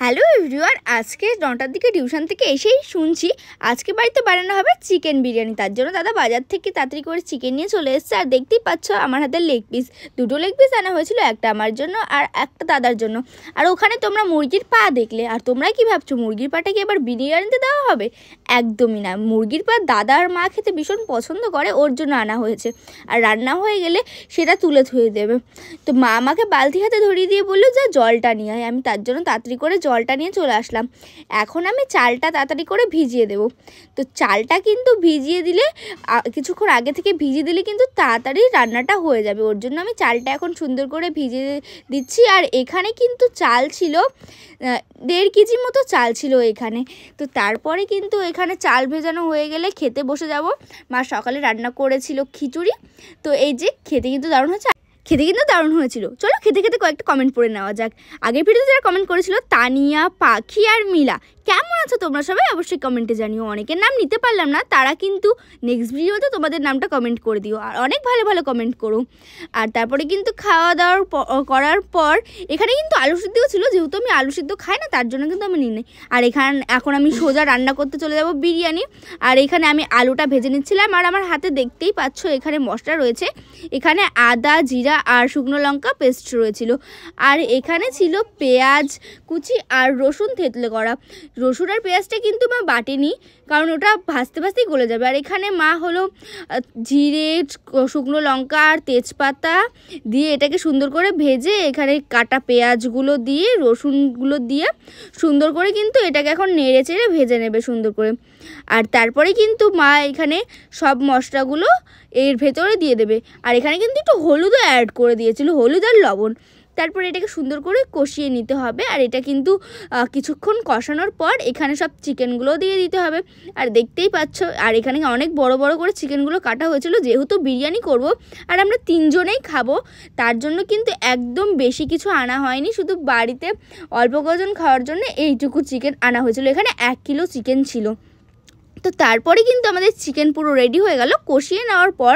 Hello everyone, আজকে 9টার দিকে tuition থেকে এসেই শুনছি আজকে বাড়িতে বানানো হবে চিকেন বিরিয়ানি। তার জন্য দাদা বাজার থেকে তাড়াতাড়ি করে চিকেন নিয়ে চলে এসেছে। আর দেখতেই পাচ্ছ আমার হাতে লেগ পিস, দুটো লেগ পিস আনা হয়েছিল, একটা আমার জন্য আর একটা দাদার জন্য। আর ওখানে তোমরা মুরগির পা দেখলে, আর তোমরা কি ভাবছো মুরগির পাটা কি এবার বিরিয়ানিতে দেওয়া হবে? একদমই না, মুরগির পা দাদা আর মা খেতে ভীষণ পছন্দ করে, ওর জন্য আনা হয়েছে। আর রান্না হয়ে গেলে সেটা তুলে ধুয়ে দেবে। তো মা আমাকে বালতি হাতে ধরিয়ে দিয়ে বললো যা জলটা নিয়ে আয়। আমি তার জন্য তাড়াতাড়ি করে জলটা নিয়ে চলে আসলাম। এখন আমি চালটা তাড়াতাড়ি করে ভিজিয়ে দেব। তো চালটা কিন্তু ভিজিয়ে দিলে, কিছুক্ষণ আগে থেকে ভিজিয়ে দিলে কিন্তু তাড়াতাড়ি রান্নাটা হয়ে যাবে। ওর জন্য আমি চালটা এখন সুন্দর করে ভিজিয়ে দিচ্ছি। আর এখানে কিন্তু চাল ছিল 1.5 কেজি মতো চাল ছিল এখানে। তো তারপরে কিন্তু এখানে চাল ভেজানো হয়ে গেলে খেতে বসে যাব। মা সকালে রান্না করেছিল খিচুড়ি। তো এই যে খেতে কিন্তু দারুণ হয়েছিল। চলো খেতে খেতে কয়েকটা কমেন্ট পড়ে নেওয়া যাক। আগের ভিডিওতে যারা কমেন্ট করেছিল তানিয়া, পাখি আর মিলা, কেমন আছো তোমরা সবাই অবশ্যই কমেন্টে জানিও। অনেকের নাম নিতে পারলাম না, তারা কিন্তু নেক্সট ভিডিওতে তোমাদের নামটা কমেন্ট করে দিও। আর অনেক ভালো ভালো কমেন্ট করো। আর তারপরে কিন্তু খাওয়া দাওয়ার করার পর এখানে কিন্তু আলু সিদ্ধও ছিল, যেহেতু আমি আলু সিদ্ধ খাই না তার জন্য কিন্তু আমি নিই নাই। আর এখন আমি সোজা রান্না করতে চলে যাব বিরিয়ানি। আর এখানে আমি আলুটা ভেজে নিচ্ছিলাম। আর আমার হাতে দেখতেই পাচ্ছ এখানে মশলা রয়েছে। এখানে আদা, জিরা আর শুকনো লঙ্কা পেস্ট রয়েছিল। আর এখানে ছিল পেঁয়াজ কুচি আর রসুন থেতলে করা। রসুন আর পেঁয়াজটা কিন্তু মা বাটেনি, কারণ ওটা ভাজতে ভাজতেই গলে যাবে। আর এখানে মা হলো জিরে, শুকনো লঙ্কা আর তেজপাতা দিয়ে এটাকে সুন্দর করে ভেজে এখানে কাটা পেঁয়াজগুলো দিয়ে রসুনগুলো দিয়ে সুন্দর করে কিন্তু এটাকে এখন নেড়ে চেড়ে ভেজে নেবে সুন্দর করে। আর তারপরে কিন্তু মা এখানে সব মশলাগুলো এর ভেতরে দিয়ে দেবে। আর এখানে কিন্তু একটু হলুদও অ্যাড করে দিয়েছিল, হলুদ আর লবণ। তারপরে এটাকে সুন্দর করে কষিয়ে নিতে হবে। আর এটা কিন্তু কিছুক্ষণ কষানোর পর এখানে সব চিকেনগুলো দিয়ে দিতে হবে। আর দেখতেই পাচ্ছ, আর এখানে অনেক বড় বড় করে চিকেনগুলো কাটা হয়েছিল, যেহেতু বিরিয়ানি করব আর আমরা 3 জনেই খাবো, তার জন্য কিন্তু একদম বেশি কিছু আনা হয়নি, শুধু বাড়িতে অল্প কজন খাওয়ার জন্য এইটুকু চিকেন আনা হয়েছিল। এখানে 1 কিলো চিকেন ছিল। তো তারপরে কিন্তু আমাদের চিকেন পুরো রেডি হয়ে গেল কষিয়ে নেওয়ার পর।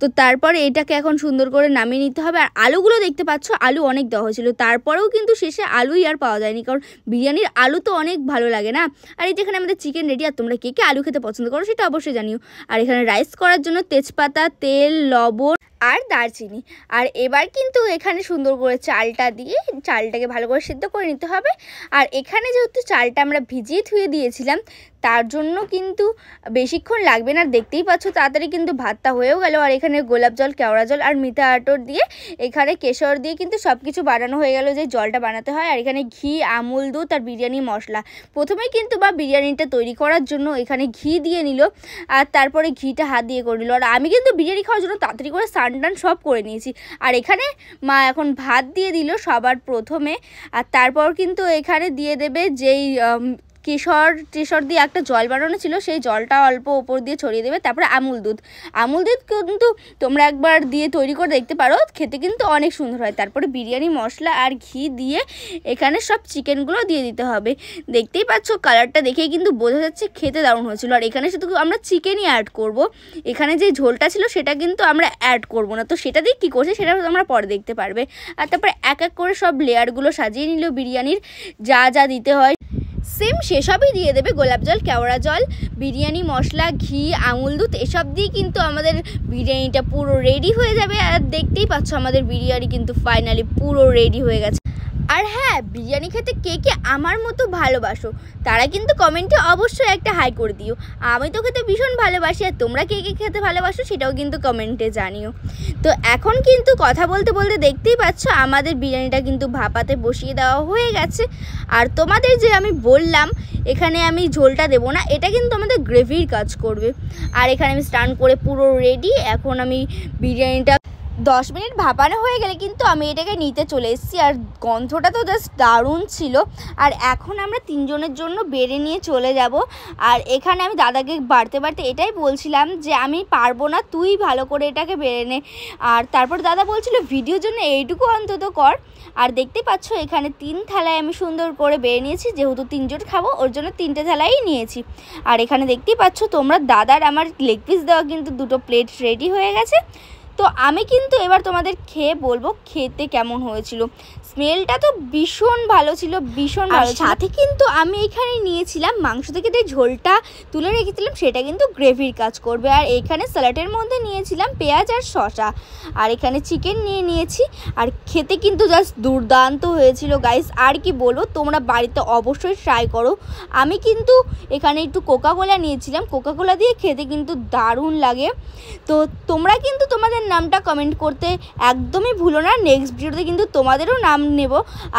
তো তারপরে এটাকে এখন সুন্দর করে নামিয়ে নিতে হবে। আর আলুগুলো দেখতে পাচ্ছ, আলু অনেক দেওয়া হয়েছিল, তারপরেও কিন্তু শেষে আলুই আর পাওয়া যায়নি, কারণ বিরিয়ানির আলু তো অনেক ভালো লাগে না। আর এই যেখানে আমাদের চিকেন রেডি। আর তোমরা কে কে আলু খেতে পছন্দ করো সেটা অবশ্যই জানিও। আর এখানে রাইস করার জন্য তেজপাতা, তেল, লবণ আর দারচিনি। আর এবার কিন্তু এখানে সুন্দর করে চালটা দিয়ে চালটাকে ভালো করে সিদ্ধ করে নিতে হবে। আর এখানে যেহেতু চালটা আমরা ভিজিয়ে ধুয়ে দিয়েছিলাম, তার জন্য কিন্তু বেশিক্ষণ লাগবে না। দেখতেই পাচ্ছ তাড়াতাড়ি কিন্তু ভাতটা হয়েও গেল। আর এখানে গোলাপ জল, কেওড়া জল আর মিঠা আতর দিয়ে এখানে কেশর দিয়ে কিন্তু সব কিছু বানানো হয়ে গেল, যে জলটা বানাতে হয়। আর এখানে ঘি, আমুল দুধ আর বিরিয়ানি মশলা। প্রথমেই কিন্তু বা বিরিয়ানিটা তৈরি করার জন্য এখানে ঘি দিয়ে নিল, আর তারপরে ঘিটা হাত দিয়ে করে নিল। আর আমি কিন্তু বিরিয়ানি খাওয়ার জন্য তাড়াতাড়ি করে স্নান সব করে নিয়েছি। আর এখানে মা এখন ভাত দিয়ে দিল সবার প্রথমে। আর তারপর কিন্তু এখানে দিয়ে দেবে যেই কেশর দিয়ে একটা জল বানানো ছিল, সেই জলটা অল্প ওপর দিয়ে ছড়িয়ে দেবে। তারপরে আমুল দুধ কিন্তু তোমরা একবার দিয়ে তৈরি করে দেখতে পারো, খেতে কিন্তু অনেক সুন্দর হয়। তারপরে বিরিয়ানি মশলা আর ঘি দিয়ে এখানে সব চিকেনগুলো দিয়ে দিতে হবে। দেখতেই পাচ্ছ কালারটা দেখেই কিন্তু বোঝা যাচ্ছে খেতে দারুণ হয়েছিল। আর এখানে শুধু আমরা চিকেনই অ্যাড করব, এখানে যে ঝোলটা ছিল সেটা কিন্তু আমরা অ্যাড করব না। তো সেটা দিয়ে কী করছে সেটা তোমরা পরে দেখতে পারবে। আর তারপরে এক এক করে সব লেয়ারগুলো সাজিয়ে নিল বিরিয়ানির, যা যা দিতে হয় সেম সেসবই দিয়ে দেবে। গোলাপ জল, কেওড়া জল, বিরিয়ানি মশলা, ঘি, আমুল দুধ এসব দিয়ে কিন্তু আমাদের বিরিয়ানিটা পুরো রেডি হয়ে যাবে। আর দেখতেই পাচ্ছ আমাদের বিরিয়ানি কিন্তু ফাইনালি পুরো রেডি হয়ে গেছে। আর হ্যাঁ, বিরিয়ানি খেতে কে কে আমার মতো ভালোবাসো তারা কিন্তু কমেন্টে অবশ্যই একটা হাই করে দিও। আমি তো খেতে ভীষণ ভালোবাসি, আর তোমরা কে কে খেতে ভালোবাসো সেটাও কিন্তু কমেন্টে জানিও। তো এখন কিন্তু কথা বলতে বলতে দেখতেই পাচ্ছ আমাদের বিরিয়ানিটা কিন্তু ভাপাতে বসিয়ে দেওয়া হয়ে গেছে। আর তোমাদের যে আমি বললাম এখানে আমি ঝোলটা দেবো না, এটা কিন্তু আমাদের গ্রেভির কাজ করবে। আর এখানে আমি স্নান করে পুরো রেডি। এখন আমি বিরিয়ানিটা 10 মিনিট ভাপানো হয়ে গেলে কিন্তু আমি এটাকে নিতে চলে এসেছি। আর গন্ধটা তো জাস্ট দারুণ ছিল। আর এখন আমরা 3 জনের জন্য বেড়ে নিয়ে চলে যাব। আর এখানে আমি দাদাকে বাড়তে এটাই বলছিলাম যে আমি পারবো না, তুই ভালো করে এটাকে বেড়ে নে। আর তারপর দাদা বলছিল ভিডিওর জন্য এইটুকু অন্তত কর। আর দেখতে পাচ্ছ এখানে 3 থালায় আমি সুন্দর করে বেড়ে নিয়েছি, যেহেতু 3 জন খাবো ওর জন্য 3টে থালাই নিয়েছি। আর এখানে দেখতেই পাচ্ছ তোমরা দাদার আমার লেগ পিস দেওয়া কিন্তু 2টো প্লেট রেডি হয়ে গেছে। তো আমি কিন্তু এবার তোমাদের খেয়ে বলবো খেতে কেমন হয়েছিল। স্মেলটা তো ভীষণ ভালো ছিল, ভীষণ ভালো। সাথে কিন্তু আমি এখানে নিয়েছিলাম মাংস থেকে যে ঝোলটা তুলে রেখেছিলাম সেটা কিন্তু গ্রেভির কাজ করবে। আর এখানে স্যালাডের মধ্যে নিয়েছিলাম পেঁয়াজ আর শসা, আর এখানে চিকেন নিয়েছি। আর খেতে কিন্তু জাস্ট দুর্দান্ত হয়েছিল গাইস। আর কি বলবো, তোমরা বাড়িতে অবশ্যই ট্রাই করো। আমি কিন্তু এখানে একটু কোকাকোলা নিয়েছিলাম, কোকাকোলা দিয়ে খেতে কিন্তু দারুণ লাগে। তো তোমরা কিন্তু তোমাদের নামটা কমেন্ট করতে একদমই ভুলো না, নেক্সট ভিডিওতে কিন্তু তোমাদেরও নাম নেব।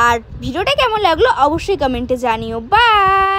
আর ভিডিওটা কেমন লাগলো অবশ্যই কমেন্টে জানিও। বাই।